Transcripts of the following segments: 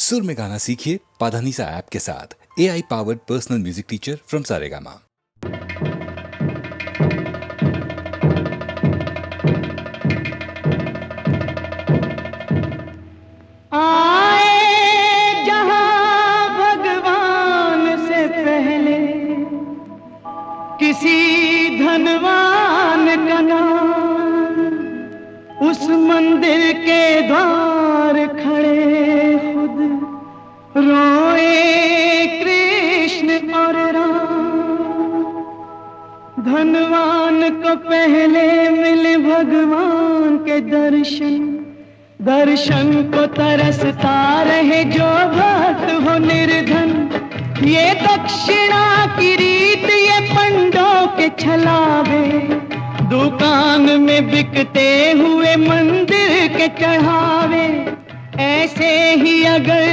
सुर में गाना सीखिए पाधानीसा ऐप के साथ। AI powered personal music teacher from Saregama. आए जहां भगवान से पहले किसी धनवान का नाम, उस मंदिर के द्वार खड़े खुद रोए कृष्ण और राम। धनवान को पहले मिले भगवान के दर्शन, दर्शन को तरसता रहे जो भक्त हो निर्धन। ये दक्षिणा की रीत ये पंडों के छलावे, दुकान में बिकते हुए मंदिर के चढ़ावे। ऐसे ही अगर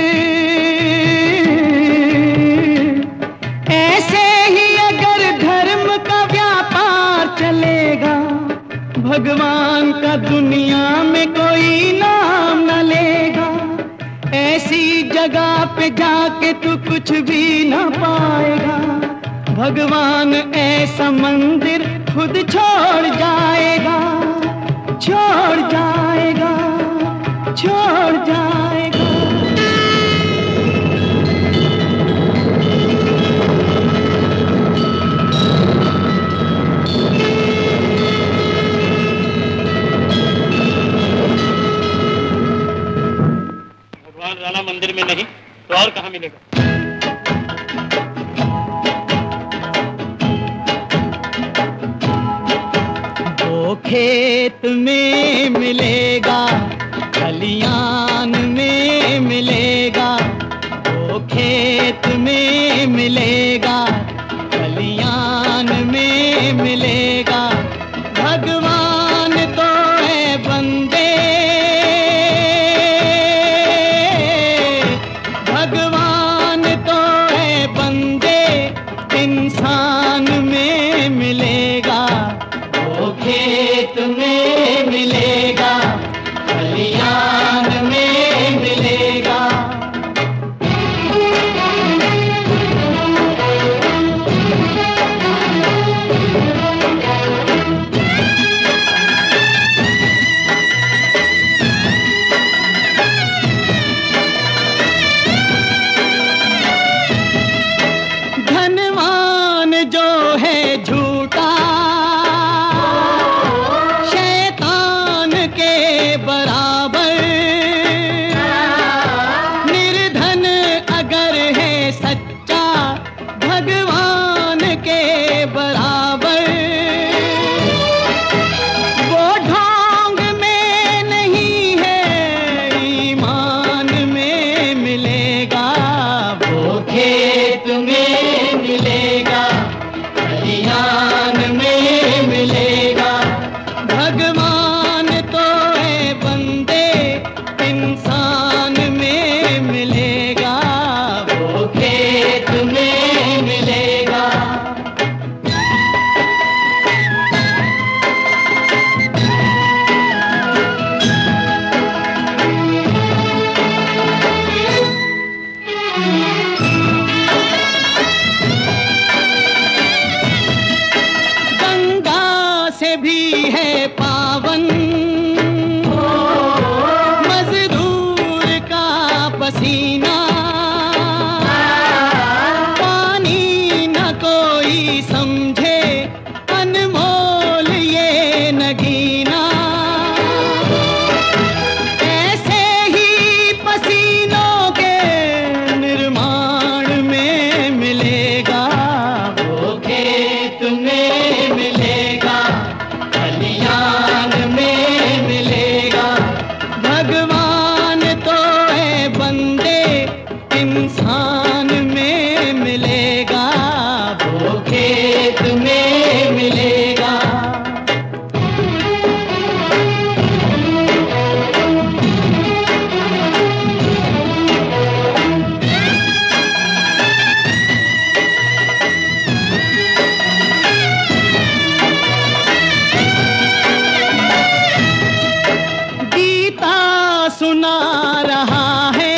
धर्म का व्यापार चलेगा, भगवान का दुनिया में कोई नाम न लेगा। ऐसी जगह पे जाके तू कुछ भी न पाएगा। भगवान ऐसा मंदिर खुद छोड़ जाएगा, छोड़ जाएगा, छोड़ जाएगा। राणा मंदिर में नहीं तो और कहाँ मिलेगा? वो खेत में मिलेगा, खलियान में मिलेगा। वो खेत में मिलेगा, खलियान में मिलेगा। भगवान तो है बंदे, इंसान में मिलेगा। वो खेत में मिलेगा, खलियान में मिलेगा। झूठा शैतान के बराबर, निर्धन अगर है सच्चा भगवान के बराबर। वो ढोंग में नहीं है, ईमान में मिलेगा। वो खेत में मिलेगा, खलियान में मिलेगा। भगवान तो है बंदे, इंसान में मिलेगा। वो खेत में मिलेगा। भी है पावन मजदूर का पसीना, पानी न कोई समझे अनमोल ये नगीना। ऐसे ही पसीनों के निर्माण में मिलेगा। वो खेत में मिलेगा, खलियान में मिलेगा। भगवान तो है बंदे, इंसान में मिलेगा। वो खेत में मिलेगा। सुना रहा है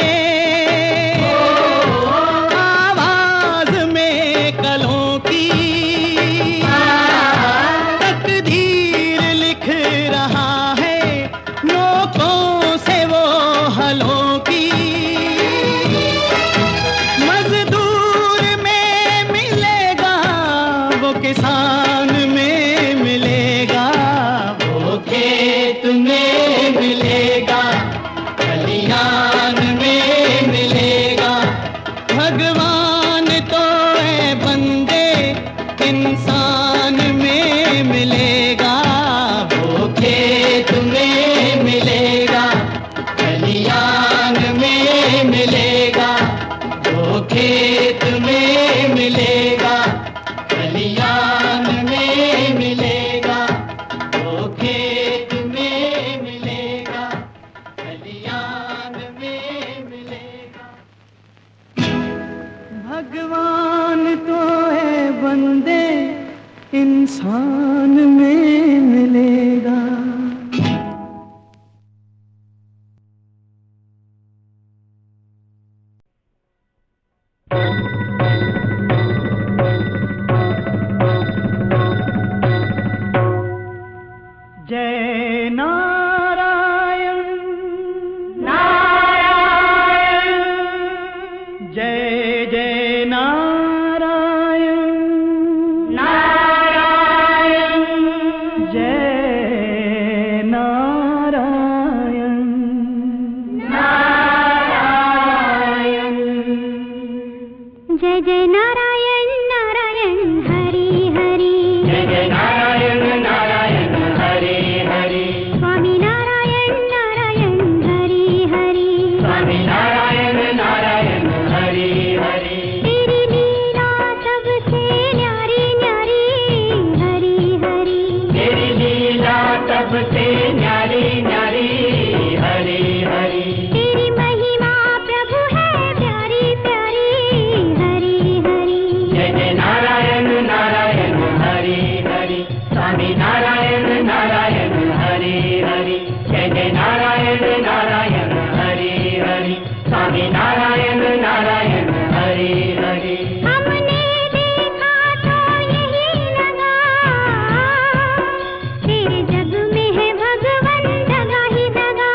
मिलेगा, वो खेत में मिलेगा, खलियान में मिलेगा, वो खेत में मिलेगा, खलियान में मिलेगा। भगवान तो है बंदे, इंसान में मिलेगा। जय नारायण नारायण, जय जय नारायण नारायण, जय नारायण नारायण, जय जय नारायण नारायण हरि हरि, जय जय नारायण नारायण हरे हरे, स्वामी नारायण नारायण हरि हरि, स्वामी नारायण नारायण हरे हरे। तेरी लीला सबसे न्यारी न्यारी हरि हरि, तेरी लीला सबसे न्यारी न्यारी हरे हरे। तेरी महिमा प्रभु है प्यारी प्यारी हरि हरि, जय जय नारायण नारायण हरे हरे, स्वामी नारायण नारायण हरे हरे, जय जय नारायण नारायण हरे हरे, स्वामी नारायण नारायण हरे हरे। हमने देखा तो यही लगा, तेरे जग में है भगवन जगह ही जगह,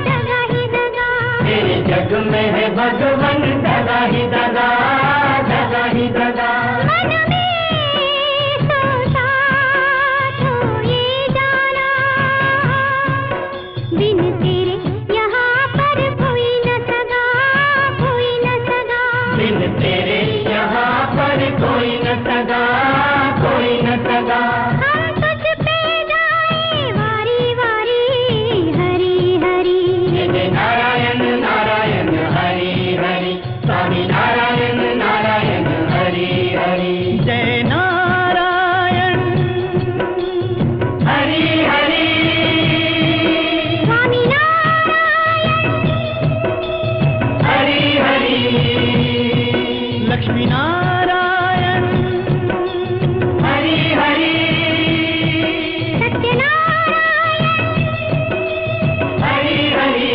जगह ही जगह। तेरे जग में है भगवन दगा ही दगा, दगा ही दगा। मन में सोचा तो ये जाना, बिन तेरे यहाँ पर कोई न सगा, कोई न सगा। बिन तेरे यहाँ पर कोई न सगा, कोई न सगा। हम तुझ पे जाए वारी वारी हरि हरि, जय जय नारायण नारायण हरे हरे, स्वामी नारायण नारायण हरे हरे। जय नारायण हरे हरे, स्वामी नारायण हरे हरे। लक्ष्मी नारायण हरे हरे, सत्यनारायण हरे हरे।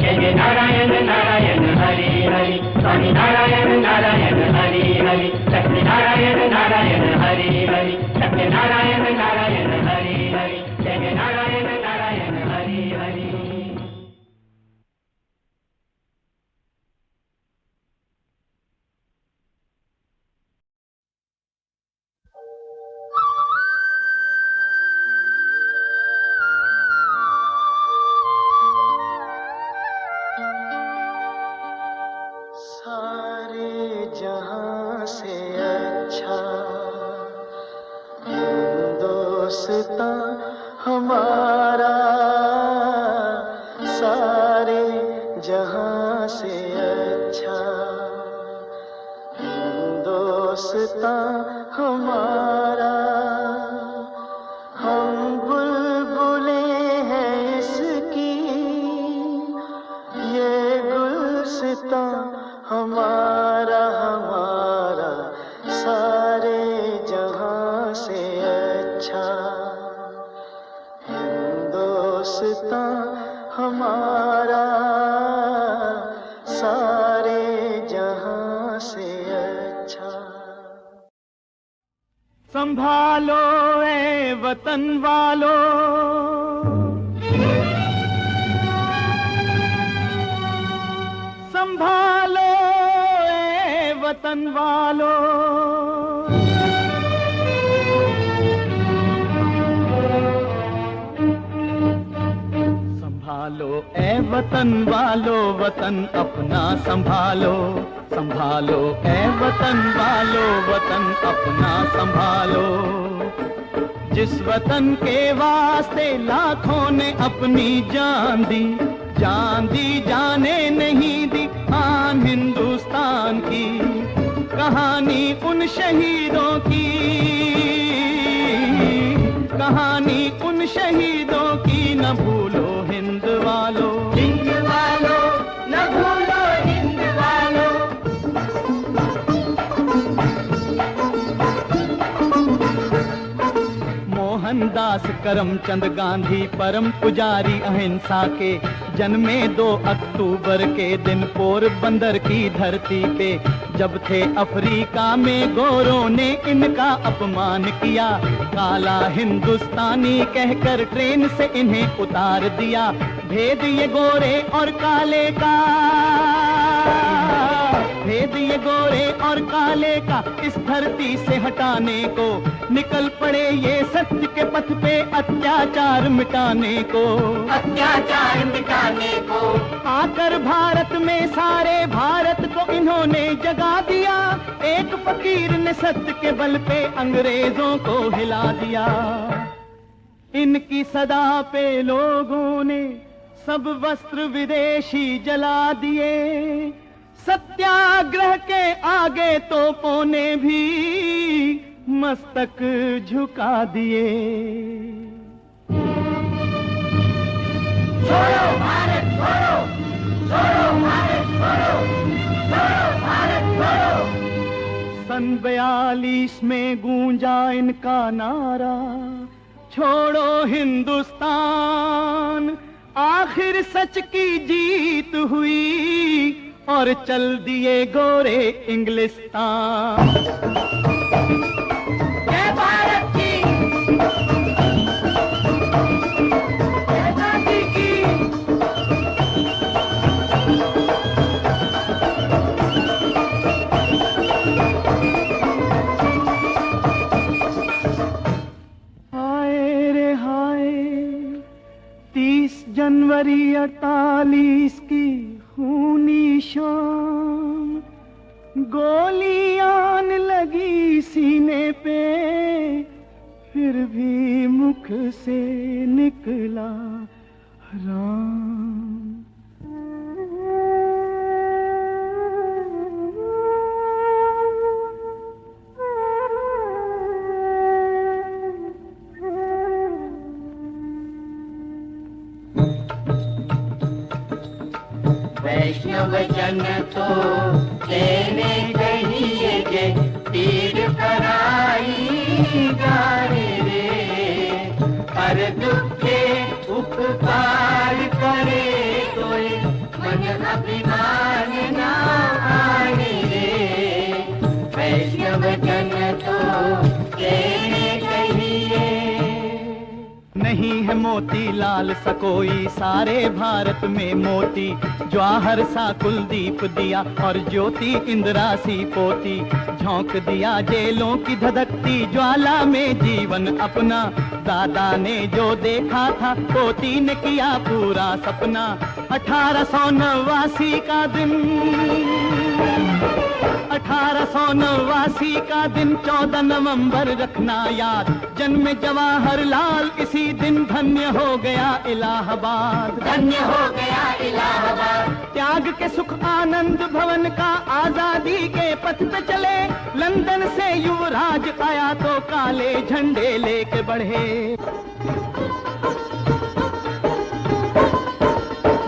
जय जय नारायण नारायण हरे हरे, स्वामी नारायण नारायण हरे हरे, लक्ष्मी नारायण नारायण हरे हरे, सत्य नारायण नारायण हरे हरे, जय जय नारायण नारायण हरे हरे। सारे जहां से अच्छा हिंदुस्तां हमारा, सारे जहां से अच्छा हिंदुस्तां हमारा। हम बुलबुलें हैं इसकी, ये गुलसितां हमारा हमारा, सारे जहां से अच्छा हिंदुस्तां हमारा, सारे जहां से अच्छा। संभालो ए वतन वालों, संभालो ए वतन वालों, संभालो ए वतन वालों, वतन अपना संभालो, संभालो ए वतन वालों, वतन अपना संभालो। जिस वतन के वास्ते लाखों ने अपनी जान दी, जान दी जाने शहीदों की, कहानी उन शहीदों की न भूलो हिंद वालों, हिंद वालों न भूलो हिंद वालों। मोहनदास करमचंद गांधी परम पुजारी अहिंसा के, जन्मे 2 अक्टूबर के दिन पोरबंदर की धरती पे। जब थे अफ्रीका में गोरों ने इनका अपमान किया, काला हिंदुस्तानी कहकर ट्रेन से इन्हें उतार दिया। भेद ये गोरे और काले का, भेद ये गोरे और काले का इस धरती से हटाने को, निकल पड़े ये सत्य के पथ पे अत्याचार मिटाने को, अत्याचार मिटाने को। आकर भारत में सारे भारत को इन्होंने जगा दिया। एक फकीर ने सत्य के बल पे अंग्रेजों को हिला दिया। इनकी सदा पे लोगों ने सब वस्त्र विदेशी जला दिए। सत्याग्रह के आगे तोपों ने भी मस्तक झुका दिए। छोड़ो भारत छोड़ो, छोड़ो भारत छोड़ो, छोड़ो भारत छोड़ो। सन 42 में गूंजा इनका नारा, छोड़ो हिंदुस्तान। आखिर सच की जीत हुई और चल दिए गोरे इंग्लिस्तान। जय भारत की, जय गांधी की। हाय रे हाय, 30 जनवरी 48 की खूनी शाम, गोलियां लगी सीने पे, फिर भी मुख से निकला राम। वैष्णव जन तो लेने कहिए जे, पीर पराई जाने रे। पर दुखे उपकार करे कोई, मन अभिमान ना आने रे। वैष्णव जन तो लेने कहिए। नहीं है मोती लाल सा कोई सारे भारत में मोती, जवाहर सा कुलदीप दिया और ज्योति इंदिरा सी पोती। झोंक दिया जेलों की धधकती ज्वाला में जीवन अपना, दादा ने जो देखा था पोती ने किया पूरा सपना। 1889 का दिन, 1889 का दिन 14 नवंबर रखना याद। जन्मे जवाहरलाल इसी दिन, धन्य हो गया इलाहाबाद, धन्य हो गया इलाहाबाद। त्याग के सुख आनंद भवन का आजादी के पथ पे चले। लंदन से युवराज आया तो काले झंडे लेके बढ़े।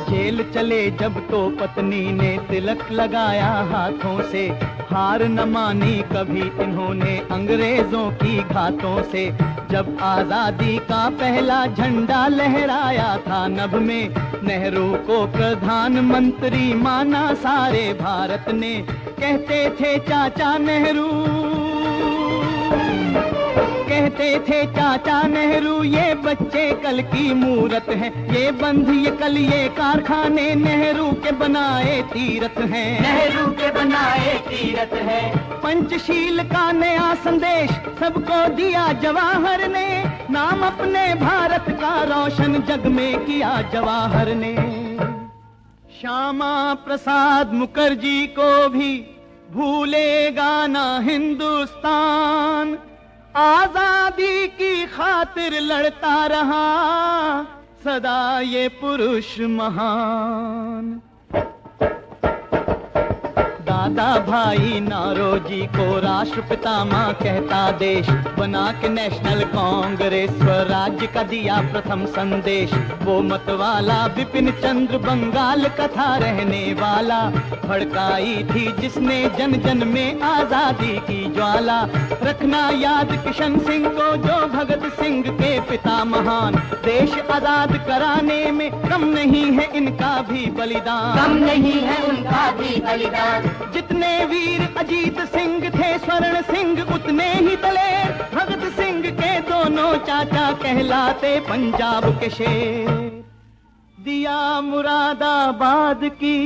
जेल चले जब तो पत्नी ने तिलक लगाया हाथों से। हार न मानी कभी इन्होंने अंग्रेजों की घातों से। जब आजादी का पहला झंडा लहराया था नभ में, नेहरू को प्रधानमंत्री माना सारे भारत ने। कहते थे चाचा नेहरू, कहते थे चाचा नेहरू, ये बच्चे कल की मूरत हैं। ये बंध ये कल ये कारखाने नेहरू के बनाए तीरथ हैं, नेहरू के बनाए तीरथ है। पंचशील का नया संदेश सबको दिया जवाहर ने। नाम अपने भारत का रोशन जग में किया जवाहर ने। श्यामा प्रसाद मुखर्जी को भी भूलेगा ना हिंदुस्तान। आजादी की खातिर लड़ता रहा सदा ये पुरुष महान। दादा भाई नारोजी को राष्ट्रपिता माँ कहता देश, बना के नेशनल कांग्रेस स्वराज्य का दिया प्रथम संदेश। वो मत वाला विपिन चंद्र बंगाल का था रहने वाला, भड़काई थी जिसने जन जन में आजादी की ज्वाला। रखना याद किशन सिंह को जो भगत सिंह के पिता महान, देश आजाद कराने में कम नहीं है इनका भी बलिदान, कम नहीं है उनका भी बलिदान। जितने वीर अजीत सिंह थे स्वर्ण सिंह उतने ही दलेर, भगत सिंह के दोनों चाचा कहलाते पंजाब के शेर। दिया मुरादाबाद की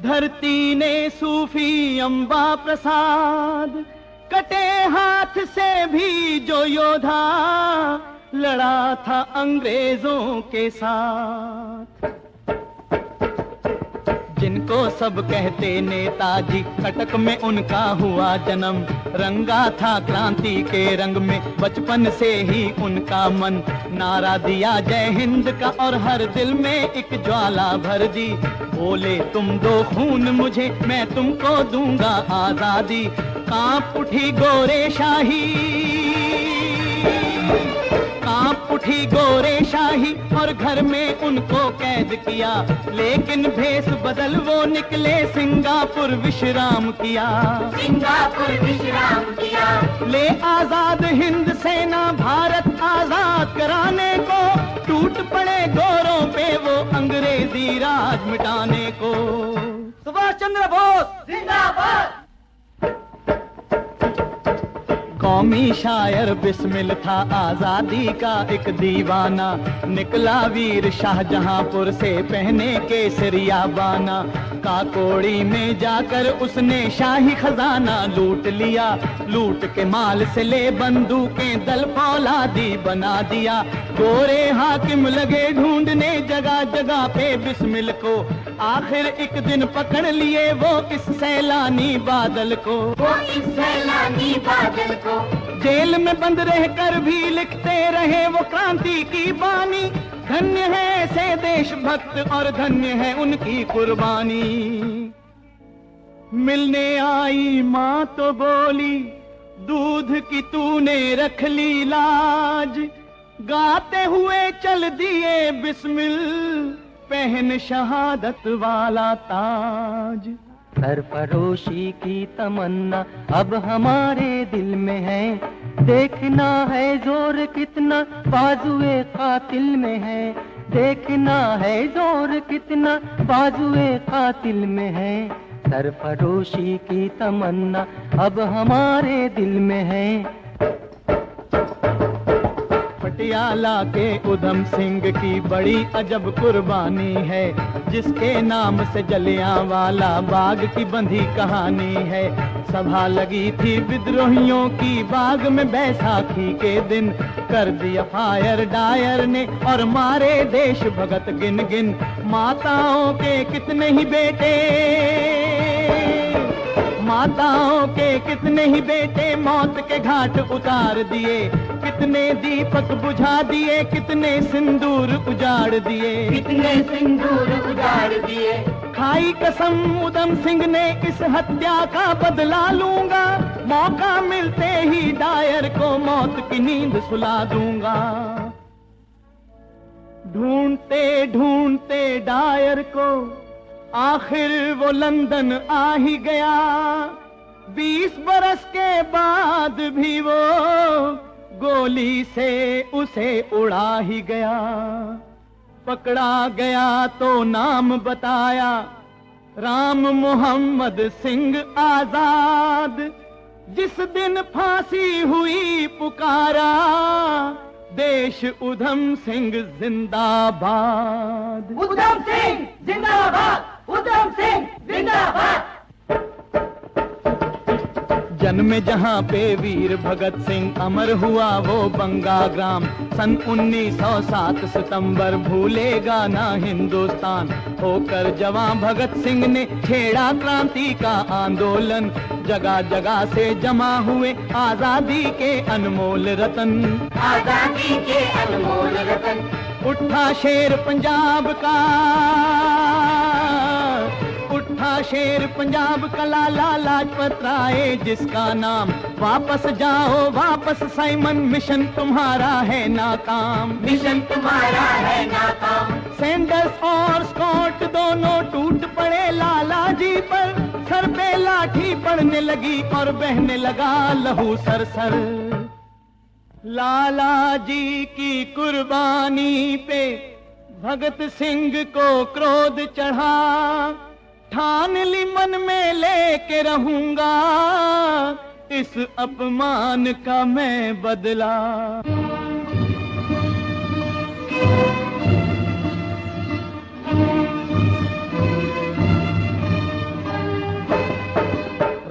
धरती ने सूफी अम्बा प्रसाद, कटे हाथ से भी जो योद्धा लड़ा था अंग्रेजों के साथ। जिनको सब कहते नेताजी, कटक में उनका हुआ जन्म, रंगा था क्रांति के रंग में बचपन से ही उनका मन। नारा दिया जय हिंद का और हर दिल में एक ज्वाला भर दी, बोले तुम दो खून मुझे मैं तुमको दूंगा आजादी। कांप उठी गोरे शाही, कांप उठी गोरे शाही और घर में उनको कैद किया, लेकिन भेष बदल वो निकले सिंगापुर विश्राम किया, सिंगापुर विश्राम किया। ले आजाद हिंद सेना भारत आजाद कराने को, टूट पड़े गोरों पे वो अंग्रेजी राज मिटाने को। सुभाष चंद्र बोस जिंदाबाद। कौमी शायर बिस्मिल था आजादी का एक दीवाना, निकला वीर शाहजहांपुर से पहने केसरिया बाना। काकोड़ी में जाकर उसने शाही खजाना लूट लिया, लूट के माल से ले बंदूकें दल फौलादी बना दिया। गोरे हाकिम लगे ढूंढने जगह जगह पे बिस्मिल को, आखिर एक दिन पकड़ लिए वो इस सैलानी बादल को, वो इस सैलानी बादल को। जेल में बंद रहकर भी लिखते रहे वो क्रांति की बानी। धन्य है ऐसे देशभक्त और धन्य है उनकी कुर्बानी। मिलने आई माँ तो बोली दूध की तूने रख ली लाज, गाते हुए चल दिए बिस्मिल पहन शहादत वाला ताज। सरफरोशी की तमन्ना अब हमारे दिल में है, देखना है जोर कितना बाजुए कातिल में है, देखना है जोर कितना बाजुए कातिल में है। सरफरोशी की तमन्ना अब हमारे दिल में है। पटियाला के उधम सिंह की बड़ी अजब कुर्बानी है, जिसके नाम से जलियांवाला बाग की बंधी कहानी है। सभा लगी थी विद्रोहियों की बाग में बैसाखी के दिन, कर दिया फायर डायर ने और मारे देश भगत गिन गिन। माताओं के कितने ही बेटे, माताओं के कितने ही बेटे मौत के घाट उतार दिए, कितने दीपक बुझा दिए, कितने सिंदूर उजाड़ दिए, कितने सिंदूर उजाड़ दिए। खाई कसम उधम सिंह ने इस हत्या का बदला लूंगा, मौका मिलते ही डायर को मौत की नींद सुला दूंगा। ढूंढते ढूंढते डायर को आखिर वो लंदन आ ही गया, 20 बरस के बाद भी वो गोली से उसे उड़ा ही गया। पकड़ा गया तो नाम बताया राम मोहम्मद सिंह आजाद, जिस दिन फांसी हुई पुकारा देश उधम सिंह जिंदाबाद। उधम सिंह जिंदाबाद, उधम सिंह जिंदाबाद। जन्मे जहां पे वीर भगत सिंह, अमर हुआ वो बंगा ग्राम। सन 1907 सितंबर भूलेगा ना हिंदुस्तान, होकर जवां भगत सिंह ने छेड़ा क्रांति का आंदोलन। जगह जगह से जमा हुए आजादी के अनमोल रतन, आजादी के अनमोल रतन। उठा शेर पंजाब का, उठा शेर पंजाब का लाला लाजपत राय जिसका नाम, वापस जाओ वापस साइमन, मिशन तुम्हारा है नाकाम, मिशन तुम्हारा है नाकाम। सैंडर्स और स्कॉट दोनों टूट पड़े लाला जी पर, सर पे लाठी पड़ने लगी और बहने लगा लहू सरसर। लाला जी की कुर्बानी पे भगत सिंह को क्रोध चढ़ा, ठान ली मन में लेके रहूंगा इस अपमान का मैं बदला।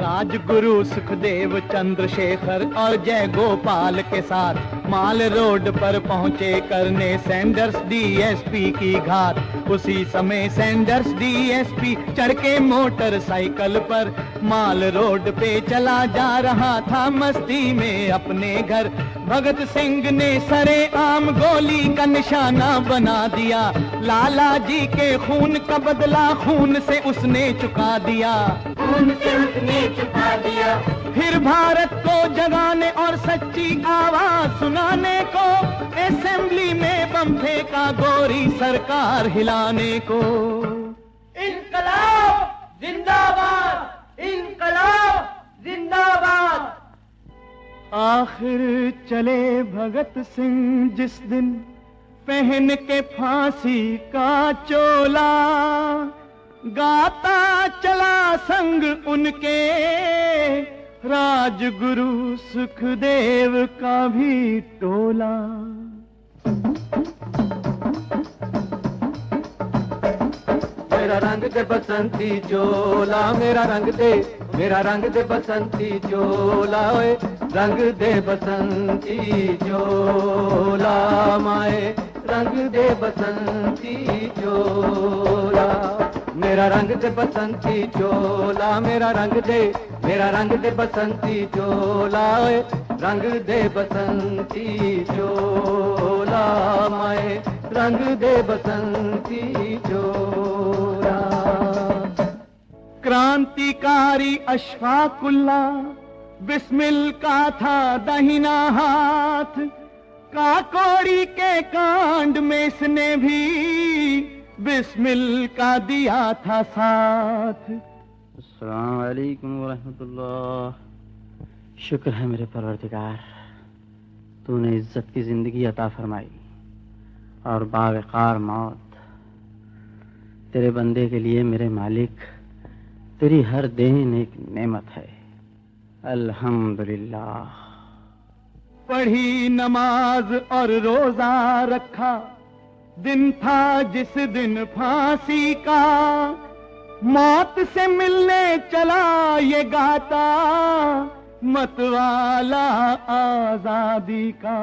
राजगुरु सुखदेव चंद्रशेखर और जय गोपाल के साथ माल रोड पर पहुंचे करने सैंडर्स डीएसपी की घात। उसी समय सैंडर्स डीएसपी चढ़ के मोटरसाइकिल पर माल रोड पे चला जा रहा था मस्ती में अपने घर। भगत सिंह ने सरे आम गोली का निशाना बना दिया, लाला जी के खून का बदला खून से उसने चुका दिया, खून से उसने चुका दिया। फिर भारत को जगाने और सच्ची आवाज सुनाने को असेंबली में बम फेंका गोरी सरकार हिलाने को। इनकलाब जिंदाबाद, इनकलाब जिंदाबाद। आखिर चले भगत सिंह जिस दिन पहन के फांसी का चोला, गाता चला संग उनके राजगुरु सुखदेव का भी टोला। मेरा रंग दे बसंती चोला, मेरा रंग दे बसंती चोला, ओए रंग दे बसंती चोला माए, रंग दे बसंती चोला। मेरा रंग दे बसंती चोला, मेरा रंग दे बसंती चोला, ओए रंग दे बसंती चोला माए, रंग दे बसंती चोला। क्रांतिकारी अशफाकुल्ला बिस्मिल का था दाहिना हाथ, काकोड़ी के कांड में इसने भी बिस्मिल का दिया था साथ। अस्सलाम वालेकुम वरहमतुल्लाह। शुक्र है मेरे परवरदिगार, तूने इज्जत की जिंदगी अता फरमाई और बावकार मौत। तेरे बंदे के लिए मेरे मालिक तेरी हर देन एक नेमत है। अल्हम्दुलिल्लाह। पढ़ी नमाज और रोजा रखा, दिन था जिस दिन फांसी का, मौत से मिलने चला ये गाता मतवाला आजादी का।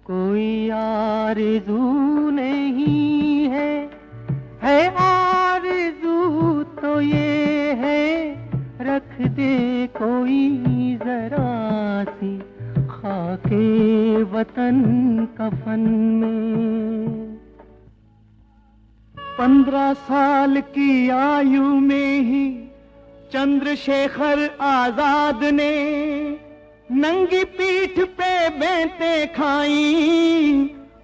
कोई आरज़ू नहीं है आरज़ू तो ये है, रख दे कोई जरा सी खाके वतन कफन में। 15 साल की आयु में ही चंद्रशेखर आजाद ने नंगी पीठ पे बेंते खाई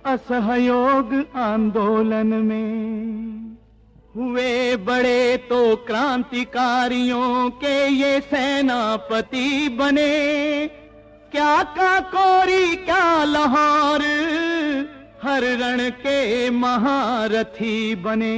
असहयोग आंदोलन में। हुए बड़े तो क्रांतिकारियों के ये सेनापति बने, क्या काकोरी क्या लाहौर हर रण के महारथी बने।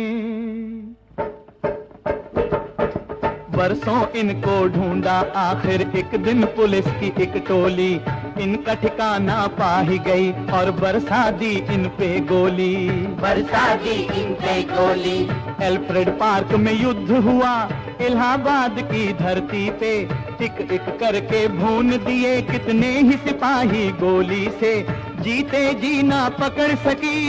बरसों इनको ढूंढा आखिर एक दिन पुलिस की एक टोली, इनका ठिकाना पा ही गई और बरसा दी इन पे गोली। बरसा दी इन पे गोली। एल्फ्रेड पार्क में युद्ध हुआ इलाहाबाद की धरती पे, एक एक करके भून दिए कितने ही सिपाही गोली से। जीते जी ना पकड़ सकी,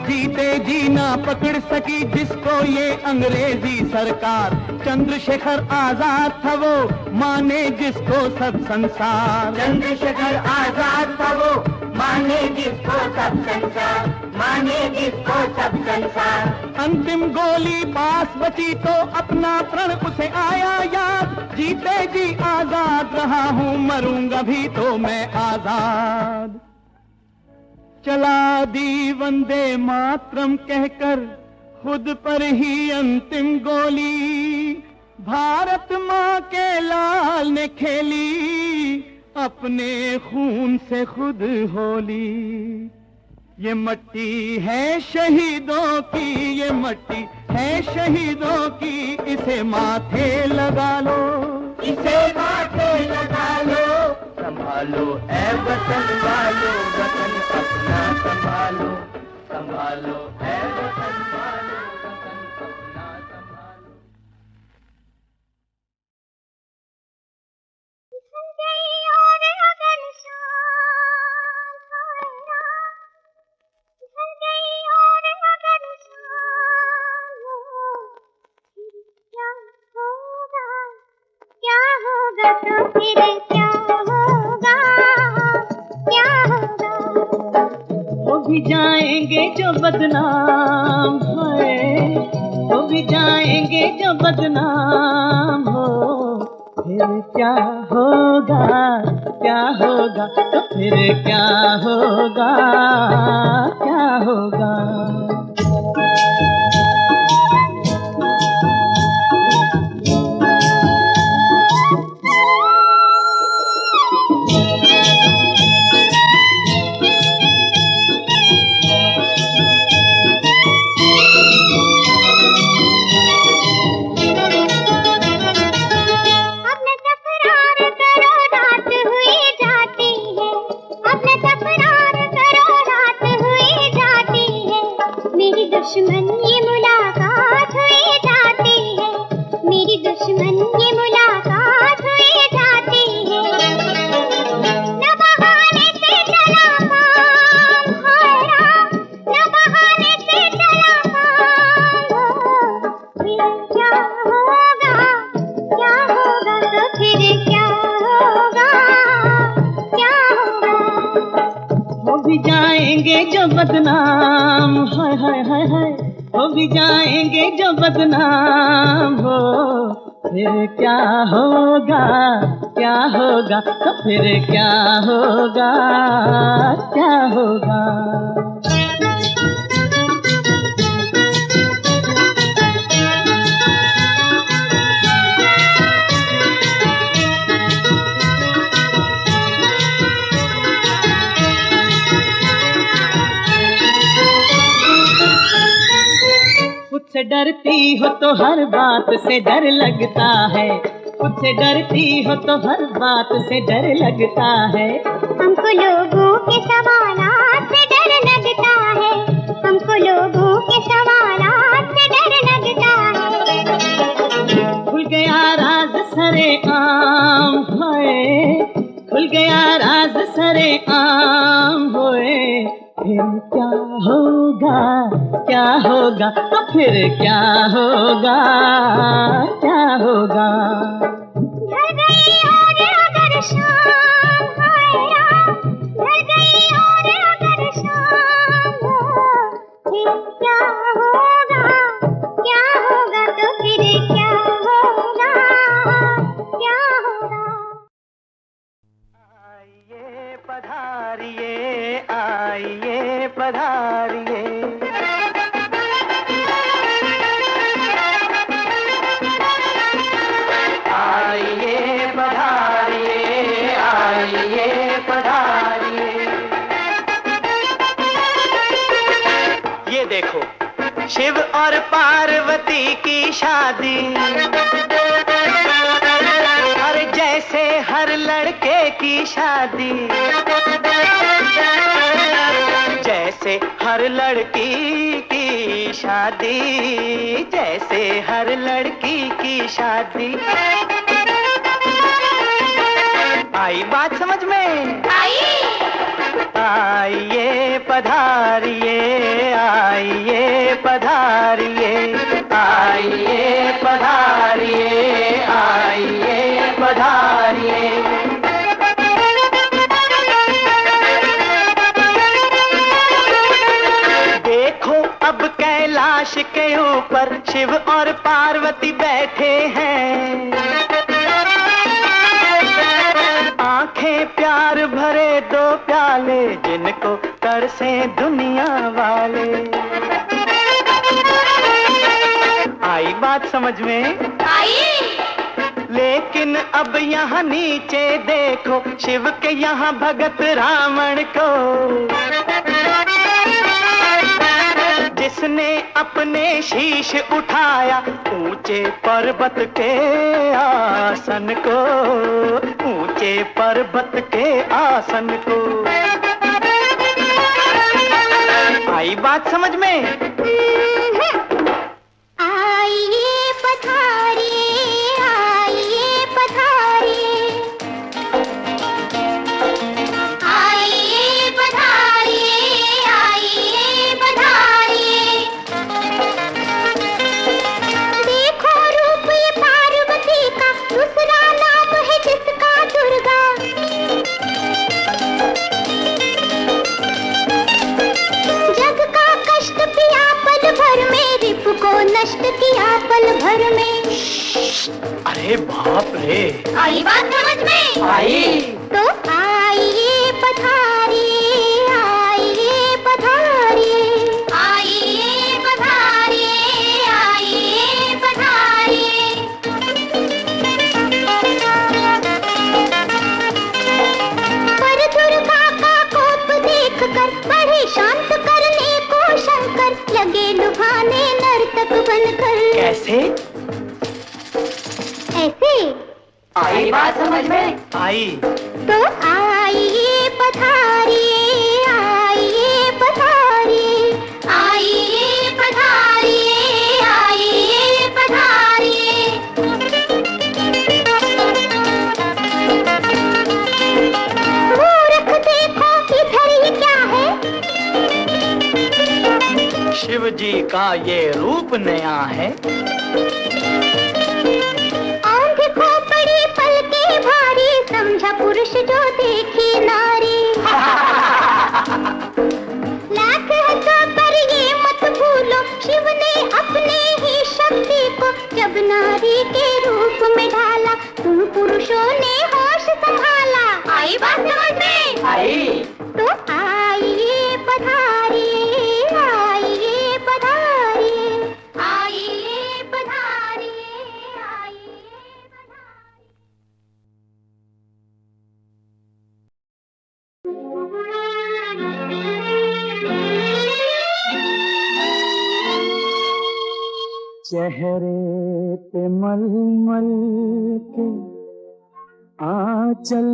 जीते जी ना पकड़ सकी जिसको ये अंग्रेजी सरकार। चंद्रशेखर आजाद था वो, माने जिसको सब संसार। चंद्रशेखर आजाद था वो, माने जिसको सब संसार। माने जिसको सब संसार। अंतिम गोली पास बची तो अपना प्रण उसे आया याद, जीते जी आजाद रहा हूँ, मरूंगा भी तो मैं आजाद। चला दी वंदे मातरम कहकर खुद पर ही अंतिम गोली, भारत माँ के लाल ने खेली अपने खून से खुद होली। ये मट्टी है शहीदों की, ये मट्टी है शहीदों की, इसे माथे लगा लो, इसे माथे लगा लो। संभालो ऐ वतन वालो, वतन अपना संभालो, संभालो ऐ वतन वालो, वतन अपना संभालो। क्या होगा तो फिर क्या होगा, क्या होगा। वो भी जाएंगे जो बदनाम है, वो भी जाएंगे जो बदनाम हो, फिर क्या होगा, क्या होगा तो फिर क्या होगा, क्या होगा। दुश्मन ये मुलाकात हुई जाती है, मेरी दुश्मन ये मुलाकात हुई जाती है। न बहाने से चला काम हारा, न बहाने से चला काम, फिर क्या होगा, क्या होगा तो फिर क्या होगा, क्या होगा। वो भी जाएंगे जो बदनाम, हाय हाय हाय हाय, वो भी जाएंगे जो बदनाम हो, फिर क्या होगा, क्या होगा तो फिर क्या होगा, क्या होगा। खुद से डरती हो तो हर बात से डर लगता है, खुद से डरती हो तो हर बात से डर लगता है। हमको लोगों के सवालात से डर लगता है, हमको लोगों के सवालात से डर लगता है। खुल गया राज सरे आम होए, खुल गया राज सरे आम होए, फिर क्या होगा, क्या होगा तो फिर क्या होगा, क्या होगा। ढल गई और अगर शाम आया, ढल गई और अगर शाम हो, फिर क्या होगा, क्या होगा तो फिर क्या होगा, क्या होगा। आइए पधारिए, आइए पधारिए, आइए पधारिए, आइए पधारिए। ये देखो शिव और पार्वती की शादी, और जैसे हर लड़के की शादी, जैसे हर लड़की की शादी, जैसे हर लड़की की शादी। आई बात समझ में? आइए पधारिए, आइए पधारिए, आइए पधारिए, आइए पधारिए। कैलाश के ऊपर शिव और पार्वती बैठे हैं, आंखें प्यार भरे दो प्याले जिनको तरसे दुनिया वाले। आई बात समझ में? आई। लेकिन अब यहाँ नीचे देखो शिव के यहाँ भगत रावण को, जिसने अपने शीश उठाया ऊंचे पर्वत के आसन को, ऊंचे पर्वत के आसन को। आई बात समझ में? आइए पधारिए, आइए पधारिए, आइए पधारिए, आइए पधारिए। देखो रूप ये पार्वती का, दूसरा नाम है जिसका दुर्गा। जग का कष्ट पिया पल भर में, रिप को नष्ट किया पल भर में। अरे बाप रे! आई बात समझ में? आई। तो आइए पधारिए, आइए पधारिए, आइए पधारिए, आइए पधारिए। पर दुर्गा का कोप देखकर बढ़े शांत करने को शंकर, लगे लुभाने नर्तक बनकर। कैसे? ऐसे। आई बात समझ में? आई। तो आइए पधारिए, आइए पधारिए, आइए पधारिए, आइए पधारिए। मूर्ख देखो इधर ही क्या है, शिव जी का ये रूप नया है। देखो बड़ी पल के भारी, समझा पुरुष जो देखी नारी। लाख है तो पर ये मत भूलो, शिव ने अपने ही शक्ति को जब नारी के रूप में ढाला, तुम पुरुषों ने होश संभाला। आई बात समझ में? आई। तो आइए पधारिए, आइए पधारिए, आइए पधारिए, आइए। चेहरे पे मलमल के आंचल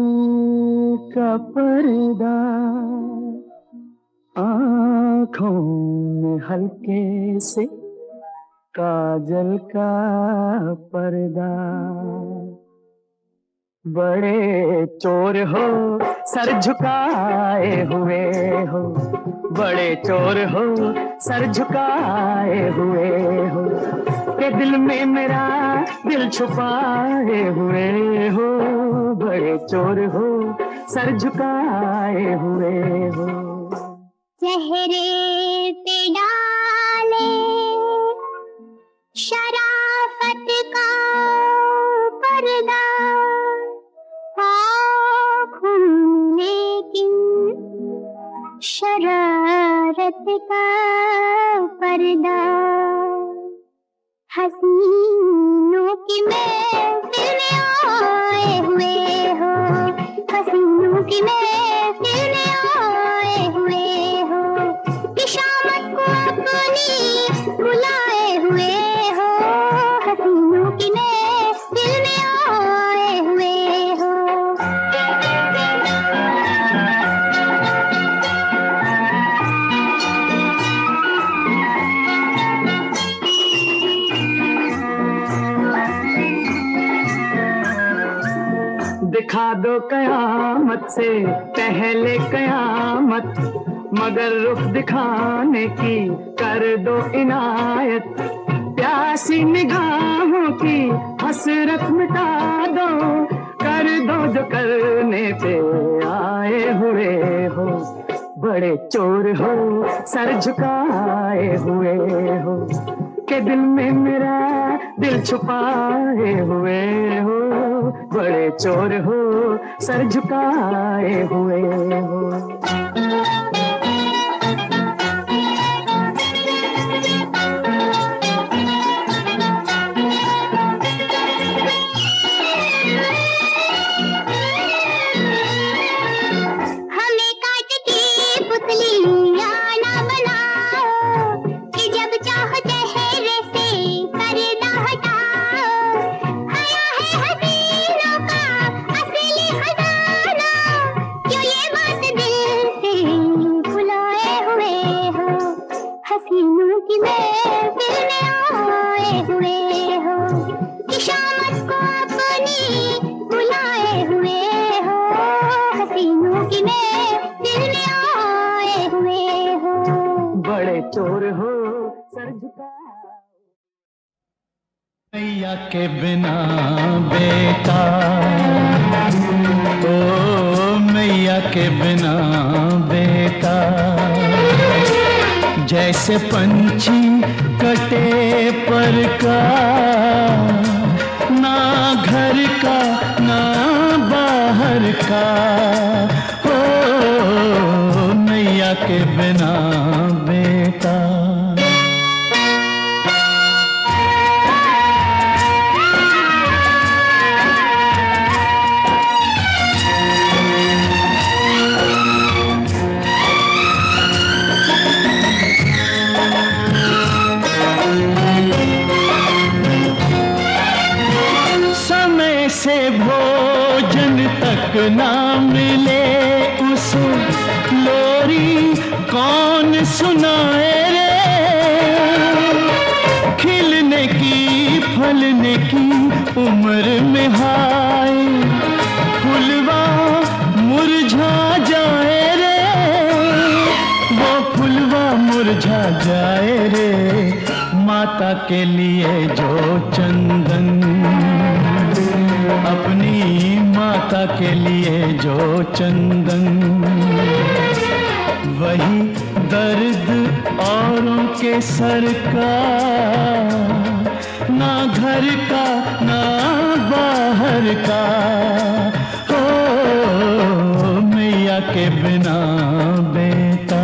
का पर्दा, आँखों में हल्के से काजल का पर्दा। बड़े चोर हो सर झुकाए हुए हो, बड़े चोर हो सर झुकाए हुए हो, के दिल में मेरा दिल छुपाए हुए हो। बड़े चोर हो सर झुकाए हुए हो। चेहरे पे डाले शराफत का पर्दा, आँखों में लेकिन शरारत का पर्दा। हसीनों की महफिल में आए हुए हो, हसीनों की महफिल में आए हुए हो, कि शामत को अपनी बुलाए हुए हो, हसीनों की महफिल में आए हुए हो। दिखा दो कयामत से पहले कयामत, मगर रुख दिखाने की कर दो इनायत। प्यासी निगाहों की हसरत मिटा दो, कर दो जो करने पे आए हुए हो। बड़े चोर हो सर झुकाए हुए हो, के दिल में मेरा दिल छुपाए हुए हो, बड़े चोर हो सर झुकाए हुए हो। मैया के बिना बेटा, ओ मैया के बिना बेटा, जैसे पंछी कटे पर का, ना घर का ना बाहर का, ओ मैया के बिना बेटा। से भोजन तक ना मिले उस लोरी कौन सुनाए रे, खिलने की फलने की उम्र में हाय, फुलवा मुरझा जाए रे, वो फुलवा मुरझा जाए रे, माता के लिए जो चंदन, अपनी माता के लिए जो चंदन, वही दर्द औरों के सर का, ना घर का ना बाहर का, हो मैया के बिना बेटा।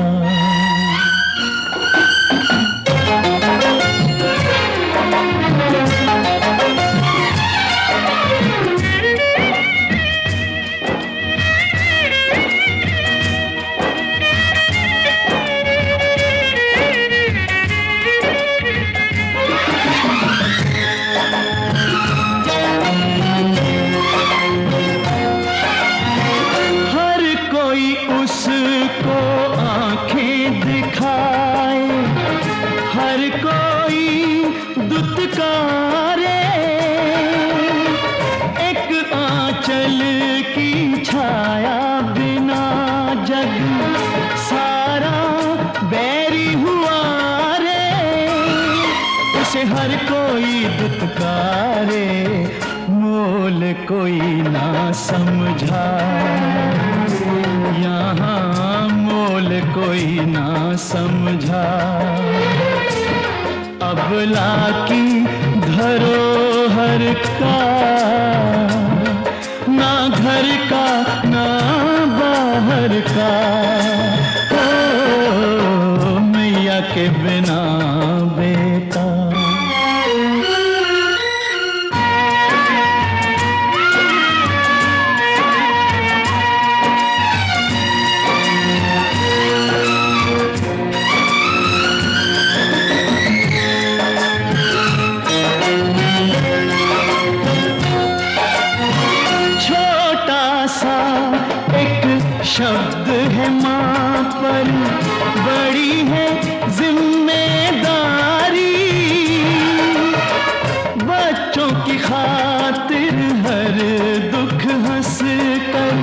हर कोई दुत्कारे, मोल कोई ना समझा, यहाँ मोल कोई ना समझा, अबला की धरोहर का, ना घर का ना बाहर का, ओ मैया के बिना बेटा। शब्द है माँ पर, बड़ी है जिम्मेदारी, बच्चों की खातिर हर दुख हंस कर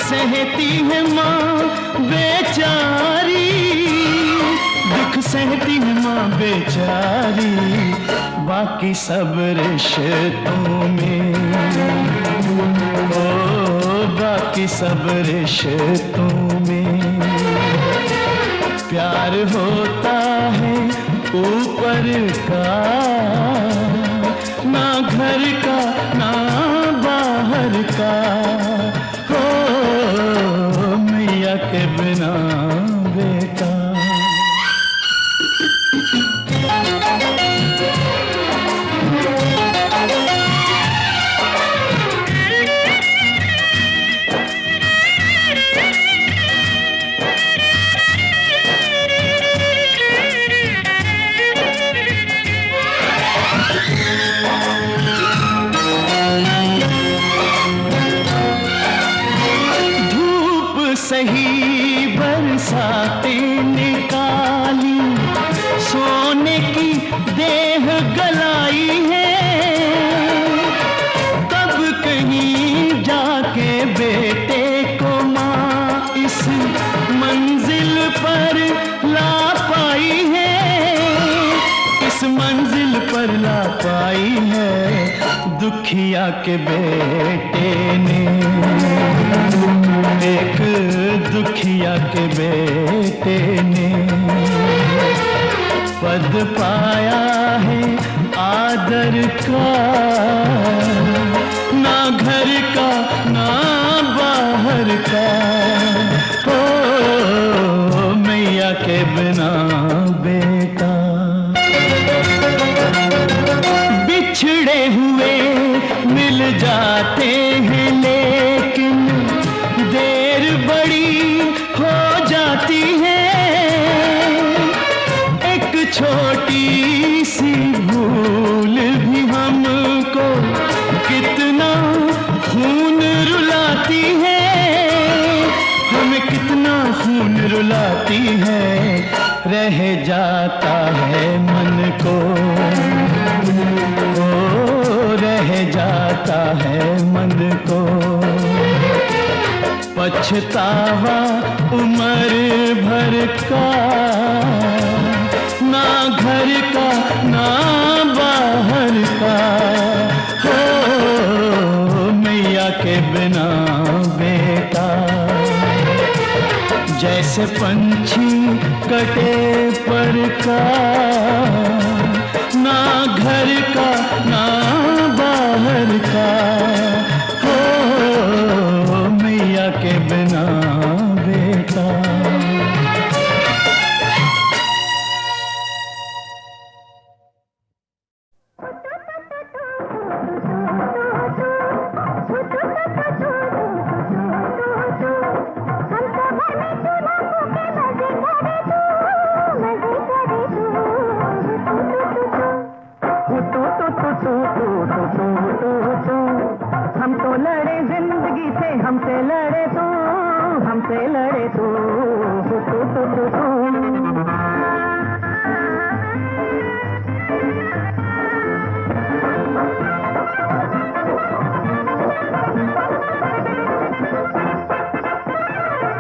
सहती है माँ बेचारी, दुख सहती है माँ बेचारी, बाकी सब रिश्तों में, ओ बाकी सब रिश्तों में प्यार होता है ऊपर का, ना घर का ना बाहर का, हो मैया के बिना बेटा। सही बरसातें निकाली, सोने की देह गलाई है, तब कहीं जाके बेटे को माँ इस मंजिल पर ला पाई है, इस मंजिल पर ला पाई है। दुखिया के बेटे ने, एक दुखिया के बेटे ने पद पाया है आदर का, ना घर का ना बाहर का, हो मैया के बिना बेटा। बिछड़े हुए मिल जाते हैं लेकिन देर बड़ी हो जाती है, एक छोटी सी भूल भी हमको कितना खून रुलाती है, हमें कितना खून रुलाती है। रह जाता है मन को, ओ रह जाता है मन को पछतावा उम्र भर का, ना घर का ना बाहर का, हो मैया के बिना बेटा। जैसे पंछी कटे पर का, ना घर का ना बाहर का, हो मैया के बिना बेटा। हम तो लड़े जिंदगी से, हमसे लड़े तू, हमसे लड़े तू,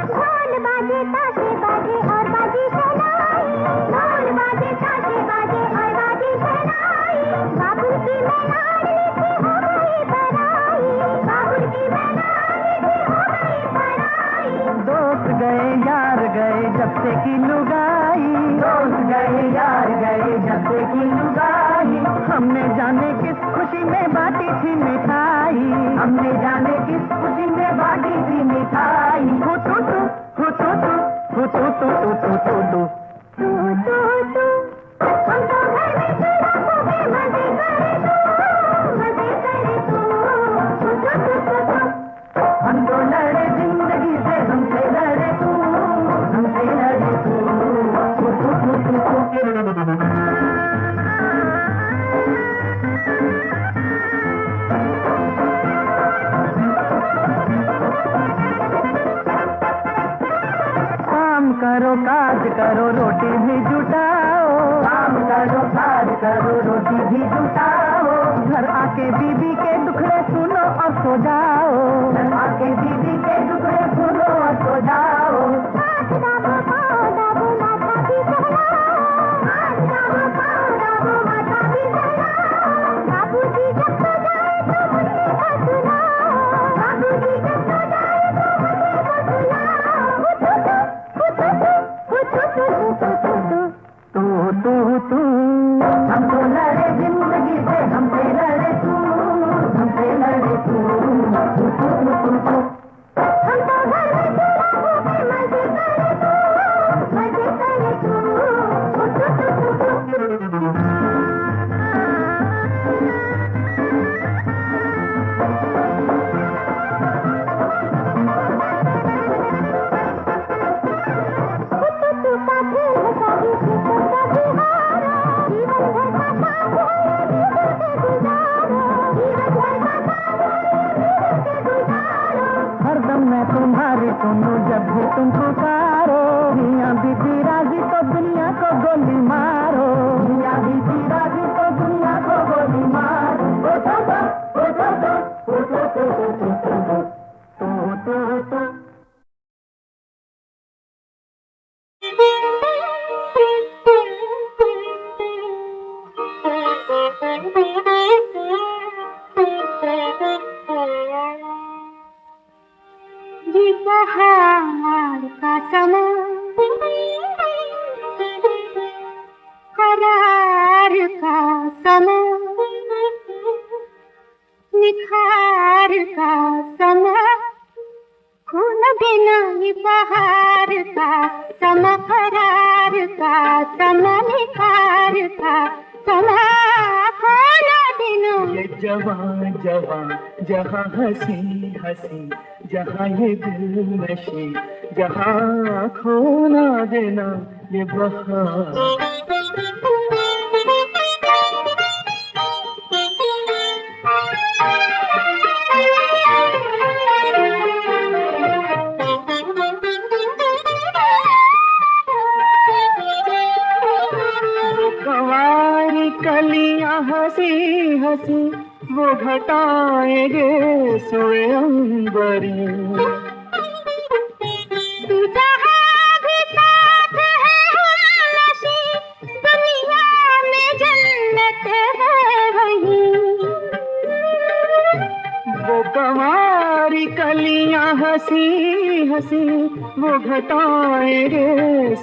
ढोल बाजे ताशे बाजे और बाजी शहनाई, ढोल बाजे ताशे बाजे और बाजी शहनाई, बाबुल की मैं लाडली थी हो गई पराई, बाबुल की मैं लाडली थी हो गई पराई। दोस्त गए यार गए जब से की लुगाई, दोस्त गए यार गए जब से की लुगाई, हमने जाने किस खुशी में बांटी थी मिठाई, हमने जाने किस खुशी में बांटी थी मिठाई। हो तो हो तो हो तो हम तो घर में चूड़ा के मजे करे तू, मजे करे तू, हम तो लड़े जिंदगी से, हमसे लड़े तू, हमसे लड़े तू। काम करो काज करो रोटी भी जुटाओ, काम करो काज करो रोटी भी जुटाओ, घर आके बीबी के दुखड़े सुनो और सो जाओ, घर आके बीबी के दुखड़े सुनो और सो जाओ। हाथ दाबो पाओ दाबो माथा भी सहलाओ, हाथ दाबो पाओ दाबो माथा भी सहलाओ, बाबूजी जब सो जाए तो मुझे को सुनाओ, बाबूजी जब सो जाए तो मुझे को सुनाओ। ये बहार का समा करार का समा निखार का समा खून बिना ये बहार का समा करार का समा निखार का समा खून बिना ये जवां जवां जहाँ हंसी हंसी जहाँ ये दिल नशी जहाँ खोना देना ये बहार कवारी कलियां हंसी हंसी वो घटाएंगे सोए अंबरी तू जहाँ भी साथ है नशी दुनिया में जन्नत है वही वो कवारी कलियां हंसी हंसी वो घटाएंगे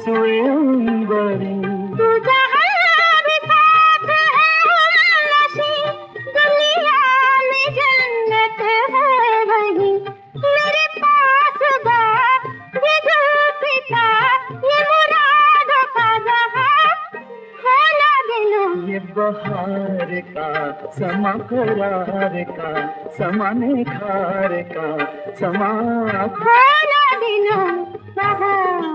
सोए अंबरी तू जहाँ भी साथ है नशी दुनिया में जन्नत है वही मेरे पास बा ये जुल्फिका ये मुराद का जहाँ खोला दिलों ये बहार का समा करार का समा निखार का समा खोला दिलों बहार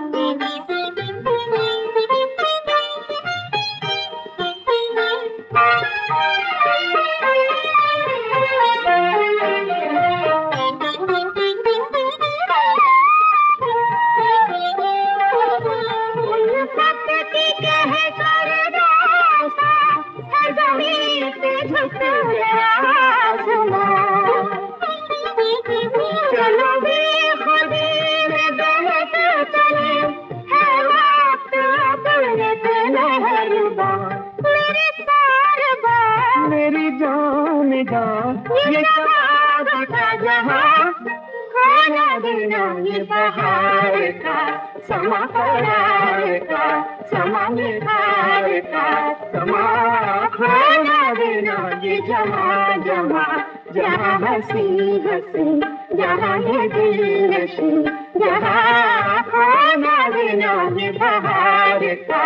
चलो भी खुदी में दहक चले है वक्त अपने लहरबा मेरे सारबा मेरी जान जा ये शबाब का जहाँ खाना देना ये बहार का समा करार का समा निखार का समा खोना देना ये जमा जमा जहाँ हंसी हंसी जहाँ ये दिल नशी जहाँ खोना देना ये बहार का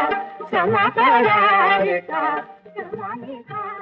समा करार का समा निखार